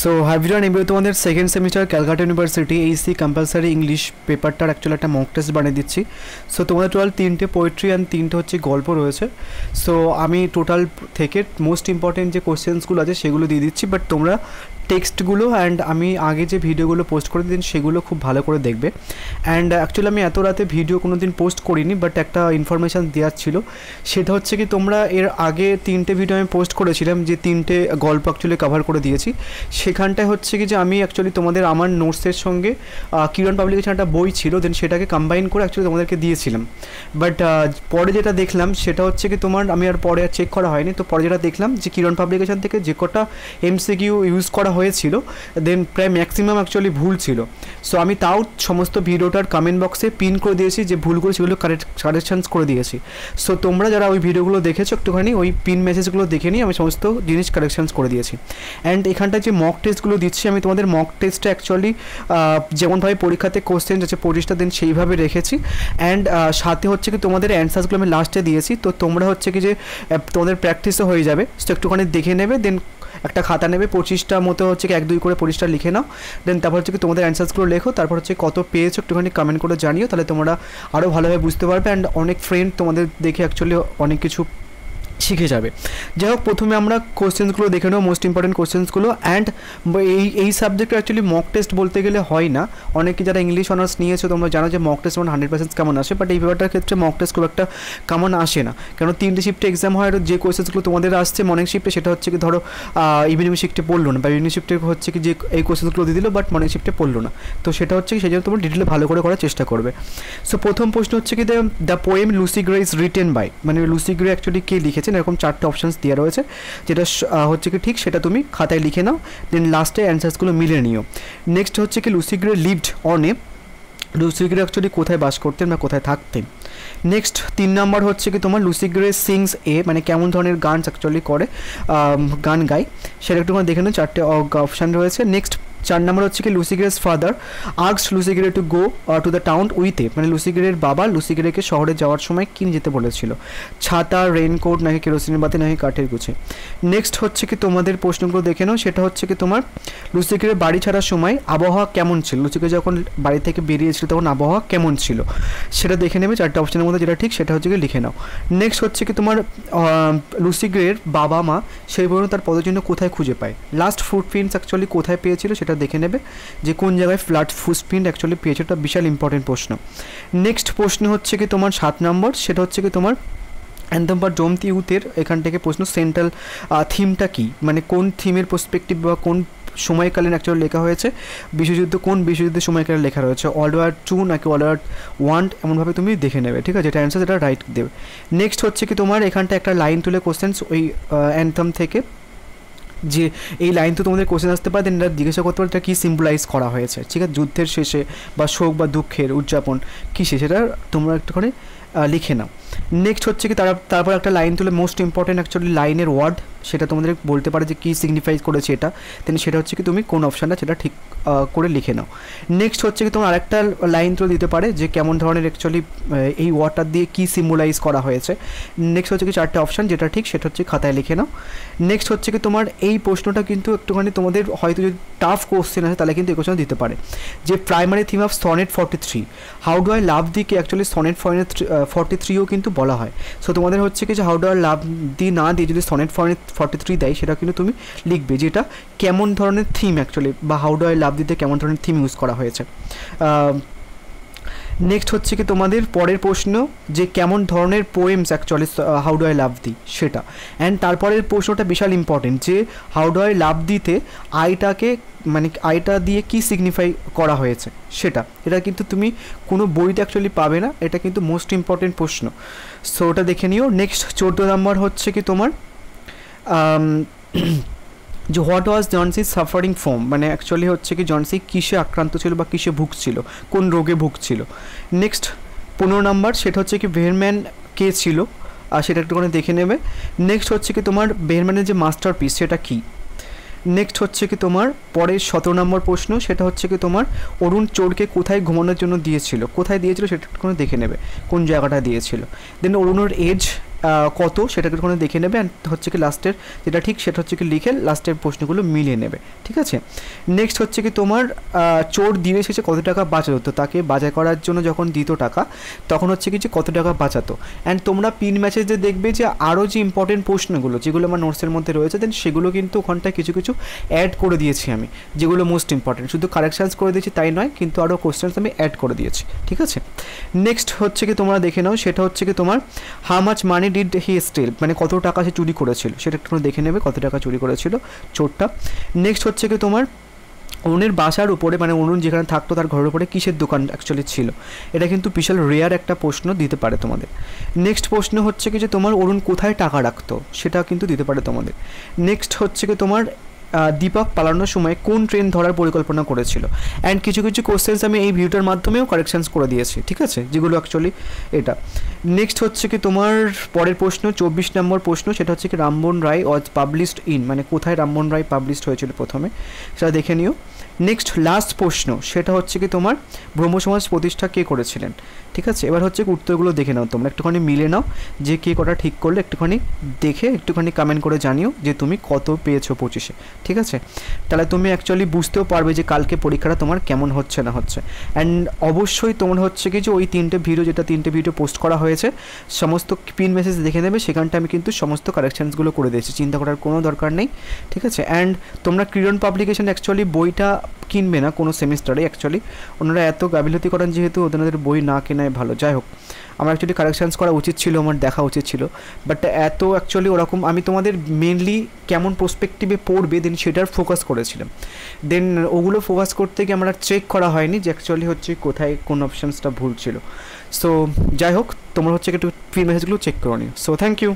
So হাইভিরান এবার তোমাদের second semester Calcutta university Aisi compulsory English পেপারটার actually একটা মক টেস্ট বানিয়ে দিচ্ছি। সো তোমাদের টোটাল 3টে পোয়েট্রি অ্যান্ড 3টে হচ্ছে গল্প রয়েছে। সো আমি টোটাল থেকে মোস্ট ইম্পর্টেন্ট যে কোশ্চেন্সগুলো আছে সেগুলো দিয়ে দিচ্ছি, বাট তোমরা টেক্সটগুলো অ্যান্ড আমি আগে যে ভিডিওগুলো পোস্ট করে দিন সেগুলো খুব ভালো করে দেখবে। অ্যান্ড অ্যাকচুয়ালি আমি এত রাতে ভিডিও কোনো দিন পোস্ট করিনি, বাট একটা ইনফরমেশান দেওয়ার ছিল, সেটা হচ্ছে কি তোমরা এর আগে 3টে ভিডিও আমি পোস্ট করেছিলাম যে 3টে গল্প অ্যাকচুয়ালি কভার করে দিয়েছি। সেখানটায় হচ্ছে কি যে আমি অ্যাকচুয়ালি তোমাদের আমার নোটসের সঙ্গে কিরণ পাবলিকেশন একটা বই ছিল, দেন সেটাকে কম্বাইন করে অ্যাকচুয়ালি তোমাদেরকে দিয়েছিলাম। বাট পরে যেটা দেখলাম সেটা হচ্ছে কি তোমার আমি আর পরে আর চেক করা হয়নি, তো পরে যেটা দেখলাম যে কিরণ পাবলিকেশন থেকে যে কটা এমসিকিউ ইউজ করা হয়েছিল দেন প্রায় ম্যাক্সিমাম অ্যাকচুয়ালি ভুল ছিল। সো আমি তাও সমস্ত ভিডিওটার কমেন্ট বক্সে পিন করে দিয়েছি, যে ভুলগুলো সেগুলো কারেকশানস করে দিয়েছি। সো তোমরা যারা ওই ভিডিওগুলো দেখেছো একটুখানি ওই পিন মেসেজগুলো দেখে নিয়ে আমি সমস্ত জিনিস কারেকশানস করে দিয়েছি। অ্যান্ড এখানটায় যে মক টেস্টগুলো দিচ্ছি আমি তোমাদের মক টেস্টটা অ্যাকচুয়ালি যেমনভাবে পরীক্ষাতে কোশ্চেন আছে 25টা দিন সেইভাবে রেখেছি। অ্যান্ড সাথে হচ্ছে কি তোমাদের অ্যান্সার্সগুলো আমি লাস্টে দিয়েছি, তো তোমরা হচ্ছে কি যে তোমাদের প্র্যাকটিসও হয়ে যাবে, তো একটুখানি দেখে নেবে। দেন একটা খাতা নেবে 25টা মতো হচ্ছে কি 1-2 করে 25টা লিখে নাও। দেন তারপর হচ্ছে কি তোমাদের অ্যান্সার্সগুলো লেখো, তারপর হচ্ছে কত পেয়েছো একটুখানি কমেন্ট করে জানিও, তাহলে তোমরা আরও ভালোভাবে বুঝতে পারবে। অ্যান্ড অনেক ফ্রেন্ড তোমাদের দেখে অ্যাকচুয়ালি অনেক কিছু শিখে যাবে। যাই হোক, প্রথমে আমরা কোশ্চেন্সগুলো দেখে নেব, মোস্ট ইম্পর্টেন্ট কোশ্চেন্সগুলো। অ্যান্ড এই সাবজেক্টে অ্যাকচুয়ালি মক টেস্ট বলতে গেলে হয় না, অনেকে যারা ইংলিশ অনার্স নিয়েছো তোমরা জানো যে মক টেস্ট 100% কেমন আসে, বাট এই ব্যাপারটার ক্ষেত্রে মক টেস্ট খুব একটা কেমন আসে না, কারণ 3টে শিফটে এক্সাম হয়। আর যে কোশ্চেন্সগুলো তোমাদের আসছে মর্নিং শিফটে সেটা হচ্ছে কি ধরো ইভিনিং শিফটে পড়লো না, বা ইভিনিং শিফটে হচ্ছে কি যে এই কোশ্চেন্সগুলো দিয়ে দিল বাট মর্নিং শিফটে পড়লো না, তো সেটা হচ্ছে কি সেই জন্য তোমরা ডিটেলে ভালো করে করার চেষ্টা করবে। সো প্রথম প্রশ্ন হচ্ছে কি the poem Lucy Gray is written by, মানে লুসি গ্রে অ্যাকচুয়ালি কে লিখেছেন, এরকম 4টে অপশানস দেওয়া রয়েছে, যেটা হচ্ছে কি ঠিক সেটা তুমি খাতায় লিখে নাও, দেন লাস্টে অ্যান্সার্সগুলো মিলিয়ে নিও। নেক্সট হচ্ছে কি Lucy grey lived on a, Lucy Gray actually কোথায় বাস করতেন বা কোথায় থাকতেন। নেক্সট 3 নম্বর হচ্ছে কি তোমার লুসি গ্রে সিংস এ, মানে কেমন ধরনের গান অ্যাকচুয়ালি করে, গান গায়, সেটা একটু দেখে নাও, 4টে অপশান রয়েছে। নেক্সট 4 নম্বর হচ্ছে কি Lucy grace father asked Lucy grey to go to the town with a, মানে লুসি গ্রের বাবা লুসি গ্রেকে শহরে যাওয়ার সময় কিনে যেতে বলেছিল, ছাতা, রেনকোট, নাকি কেরোসিনের বাতি, নাকি কাঠের গুছে। নেক্সট হচ্ছে কি তোমাদের প্রশ্নগুলো দেখে নাও, সেটা হচ্ছে কি তোমার লুসি গ্রে বাড়ি ছাড়ার সময় আবহাওয়া কেমন ছিল, লুসি গ্রে যখন বাড়ি থেকে বেরিয়েছিল তখন আবহাওয়া কেমন ছিল সেটা দেখে নেবে, 4টে অপশানের মধ্যে যেটা ঠিক সেটা হচ্ছে কি লিখে নাও। নেক্সট হচ্ছে কি তোমার লুসি গ্রের বাবা মা সেই পর্যন্ত তার পদচিহ্ন কোথায় খুঁজে পায়, লাস্ট ফুটপ্রিন্টস অ্যাকচুয়ালি কোথায় পেয়েছিল সেটা দেখে নেবে, যে কোন জায়গায় ফ্ল্যাট ফুটপ্রিন্ট অ্যাকচুয়ালি পেয়েছে, এটা বিশাল ইম্পর্টেন্ট প্রশ্ন। নেক্সট প্রশ্ন হচ্ছে কি তোমার 7 নম্বর, সেটা হচ্ছে কি তোমার অ্যান্থেম ফর জমতি ইউথের এখান থেকে প্রশ্ন সেন্ট্রাল থিমটা কী, মানে কোন থিমের পার্সপেক্টিভ বা কোন সময়কালীন অ্যাকচুয়ালি লেখা হয়েছে, বিশ্বযুদ্ধ কোন বিশ্বযুদ্ধের সময়কালে লেখা রয়েছে, ওয়ার্ল্ড ওয়ার 2 নাকি ওয়ার্ল্ড ওয়ার 1, এমনভাবে তুমি দেখে নেবে, ঠিক আছে, যেটা অ্যান্সার সেটা রাইট দেবে। নেক্সট হচ্ছে কি তোমার এখানটা একটা লাইন তুলে কোশ্চেন্স ওই অ্যান্থেম থেকে, যে এই লাইন তো তোমাদের কোশ্চেন আসতে পারে, দেন জিজ্ঞাসা করতে পারে এটা কী সিম্বলাইজ করা হয়েছে, ঠিক আছে, যুদ্ধের শেষে বা শোক বা দুঃখের উদযাপন কিসে, সেটা তোমরা একটুখানি লিখে নাও। নেক্সট হচ্ছে কি তারপর একটা লাইন তুলে মোস্ট ইম্পর্টেন্ট অ্যাকচুয়ালি লাইনের ওয়ার্ড, সেটা তোমাদের বলতে পারে যে কী সিগনিফাইজ করেছে এটা, দেন সেটা হচ্ছে কি তুমি কোন অপশানটা সেটা ঠিক করে লিখে নাও। নেক্সট হচ্ছে কি তোমার আরেকটা লাইন তুলে দিতে পারে যে কেমন ধরনের অ্যাকচুয়ালি এই ওয়ার্ডটা দিয়ে কী সিম্বলাইজ করা হয়েছে। নেক্সট হচ্ছে কি 4টে অপশান, যেটা ঠিক সেটা হচ্ছে খাতায় লিখে নাও। নেক্সট হচ্ছে কি তোমার এই প্রশ্নটা কিন্তু একটুখানি তোমাদের হয়তো যদি টাফ কোশ্চেন আছে তাহলে কিন্তু এই কোশ্চেন দিতে পারে, যে primary theme of sonnet 43 how do I লাভ দিকে অ্যাকচুয়ালি সনেট 43ও কিন্তু বলা হয়। সো তোমাদের হচ্ছে কি যে হাউ ডু আই লাভ দি না দিয়ে যদি সনেট 43 দেয় সেটা কিন্তু তুমি লিখবে, যেটা কেমন ধরনের থিম অ্যাকচুয়ালি, বা হাউ ডু আই লাভ দিতে কেমন ধরনের থিম ইউজ করা হয়েছে। নেক্সট হচ্ছে কি তোমাদের পরের প্রশ্ন, যে কেমন ধরনের poems actually how do I love thee সেটা। অ্যান্ড তারপরের প্রশ্নটা বিশাল ইম্পর্টেন্ট, যে হাউ ডু আই লাভ দিতে আইটাকে, মানে আইটা দিয়ে কি সিগনিফাই করা হয়েছে সেটা, এটা কিন্তু তুমি কোনো বইতে অ্যাকচুয়ালি পাবে না, এটা কিন্তু মোস্ট ইম্পর্টেন্ট প্রশ্ন, সো ওটা দেখে নিও। নেক্সট 14 নম্বর হচ্ছে কি তোমার যে what was Johnsy suffering from, মানে অ্যাকচুয়ালি হচ্ছে কি জনসি কিসে আক্রান্ত ছিল বা কিসে ভুগছিল, কোন রোগে ভুগছিল। নেক্সট 15 নম্বর, সেটা হচ্ছে কি ভেরম্যান কে ছিল, আর সেটা একটুখানি দেখে নেবে। নেক্সট হচ্ছে কি তোমার ভেরম্যানের যে মাস্টারপিস সেটা কী। নেক্সট হচ্ছে কি তোমার পরের 17 নম্বর প্রশ্ন, সেটা হচ্ছে কি তোমার অরুণ চোরকে কোথায় ঘুমানোর জন্য দিয়েছিল, কোথায় দিয়েছিল সেটা একটুখানি দেখে নেবে, কোন জায়গাটা দিয়েছিল। দেন অরুণের এজ কত সেটা একটুখানি দেখে নেবে, অ্যান্ড হচ্ছে কি লাস্টের যেটা ঠিক সেটা হচ্ছে কি লিখে লাস্টের প্রশ্নগুলো মিলিয়ে নেবে, ঠিক আছে। নেক্সট হচ্ছে কি তোমার চোর দিনের শেষে কত টাকা বাঁচাতো, তো তাকে বাজার করার জন্য যখন দিত টাকা তখন হচ্ছে কি যে কত টাকা বাঁচাতো। অ্যান্ড তোমরা পিন ম্যাচের যে দেখবে যে আরও যে ইম্পর্টেন্ট প্রশ্নগুলো যেগুলো আমার নোটসের মধ্যে রয়েছে দেন সেগুলো কিন্তু ওখানটায় কিছু কিছু অ্যাড করে দিয়েছি আমি, যেগুলো মোস্ট ইম্পর্টেন্ট, শুধু কারেকশানস করে দিয়েছি তাই নয়, কিন্তু আরও কোশ্চেন্স আমি অ্যাড করে দিয়েছি, ঠিক আছে। নেক্সট হচ্ছে কি তোমরা দেখে নাও, সেটা হচ্ছে কি তোমার how much money did he steal, মানে কত টাকা সে চুরি করেছিল সেটা একটু দেখে নেবে, কত টাকা চুরি করেছিল চোরটা। নেক্সট হচ্ছে কি তোমার অরুণের বাসার উপরে, মানে অরুণ যেখানে থাকতো তার ঘরের উপরে কিসের দোকান অ্যাকচুয়ালি ছিল, এটা কিন্তু বিশাল রেয়ার একটা প্রশ্ন দিতে পারে তোমাদের। নেক্সট প্রশ্ন হচ্ছে কি যে তোমার অরুণ কোথায় টাকা রাখতো, সেটা কিন্তু দিতে পারে তোমাদের। নেক্সট হচ্ছে কি তোমার দীপক পালানোর সময় কোন ট্রেন ধরার পরিকল্পনা করেছিল, অ্যান্ড কিছু কিছু কোশ্চেন্স আমি এই ভিডিওটার মাধ্যমেও কারেকশানস করে দিয়েছি, ঠিক আছে, যেগুলো অ্যাকচুয়ালি এটা। নেক্সট হচ্ছে কি তোমার পরের প্রশ্ন 24 নম্বর প্রশ্ন, সেটা হচ্ছে কি Rammohan Roy was published in, মানে কোথায় রামমোহন রায় পাবলিশড হয়েছিল প্রথমে সেটা দেখে নিও। নেক্সট লাস্ট প্রশ্ন সেটা হচ্ছে কি তোমার ব্রহ্ম সমাজ প্রতিষ্ঠা কে করেছিলেন, ঠিক আছে। এবার হচ্ছে উত্তরগুলো দেখে নাও, তোমরা একটুখানি মিলে নাও যে কে কটা ঠিক করলে, একটুখানি দেখে একটুখানি কমেন্ট করে জানিও যে তুমি কত পেয়েছো 25-এ, ঠিক আছে। তাহলে তুমি অ্যাকচুয়ালি বুঝতেও পারবে যে কালকে পরীক্ষাটা তোমার কেমন হচ্ছে না হচ্ছে। অ্যান্ড অবশ্যই তোমরা হচ্ছে কি যে ওই তিনটে ভিডিও পোস্ট করা হয়েছে সমস্ত পিন মেসেজ দেখে নেবে, সেখানটা আমি কিন্তু সমস্ত কারেকশানসগুলো করে দিয়েছি, চিন্তা করার কোনো দরকার নেই, ঠিক আছে। অ্যান্ড তোমরা কিরণ পাবলিকেশন অ্যাকচুয়ালি বইটা কিনবে না কোনো সেমিস্টারে, অ্যাকচুয়ালি ওনারা এত গাফিলতি করেন যেহেতু ওদের বই না কেনাই ভালো। যাই হোক, আমার অ্যাকচুয়ালি কারেকশানস করা উচিত ছিল, আমার দেখা উচিত ছিল, বাট এত অ্যাকচুয়ালি ওরকম আমি তোমাদের মেনলি কেমন প্রসপেক্টিভে পড়বে দেন সেটার ফোকাস করেছিলাম, দেন ওগুলো ফোকাস করতে গিয়ে আমরা চেক করা হয়নি যে অ্যাকচুয়ালি হচ্ছে কোথায় কোন অপশানসটা ভুল ছিল। সো যাই হোক, তোমরা হচ্ছে একটু প্রি মেসেজগুলো চেক করে নিও। So thank you.